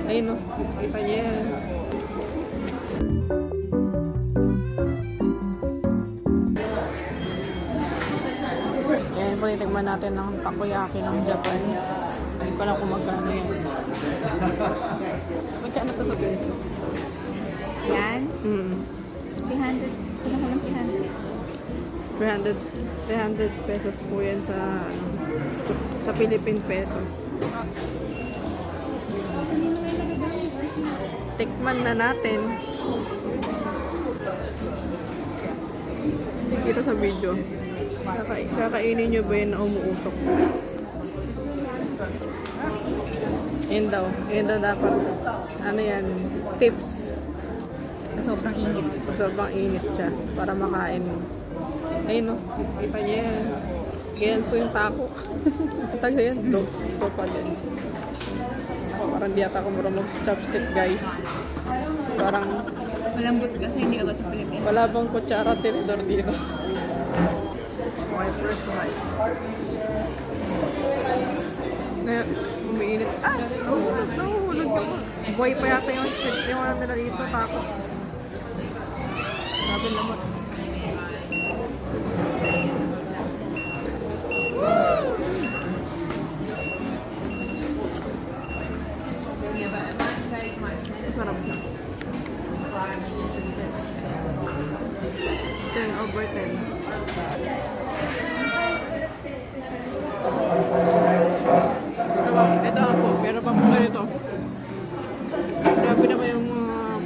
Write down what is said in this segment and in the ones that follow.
Ayun o. Kita niya yan. Yan, palitigman natin ng takoyaki ng Japan. Hindi ko lang kung magkano yan. Magkano to sa peso? Yan? 300. Ano ko lang 300? 300 pesos po yan sa Philippine peso. Tikman na natin. Kita sa video. Kakainin nyo ba yun na umuusok? Yun daw. Yun daw dapat. Ano yan? Tips. Sobrang init. Sobrang init siya. Para makain mo. Ayun o. Kita niya yan. Ganyan po yung taco. Taga yan. Do pa din. Parang di ata ako marunong mag-chopstick, guys. Parang Malambot kasi hindi ako sa Pilipinas. wala bang kutsara tinidor dito. My first night. Na umiinit. Ah! Nahuhulog yung boy pa yata yung script yung ano nila dito. Taco. Sabi naman. Sarap na. 10/10. Ito po, meron pa po ganito. Grabe naman yung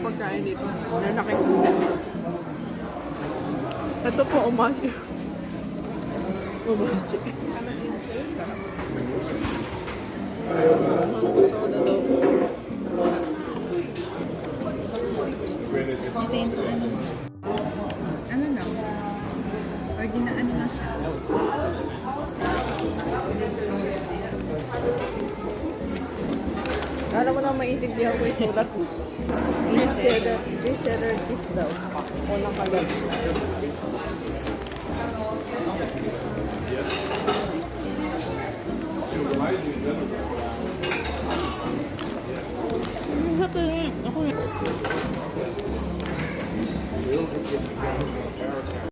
pagkain dito. Lalaki. Ito po, umashi. Umashi. Soda daw. Ito yung ano na? Ordinaan na siya. Alam mo na maintindihan ko yung sulat. Fish cheddar cheese daw. Unang kagat. Ako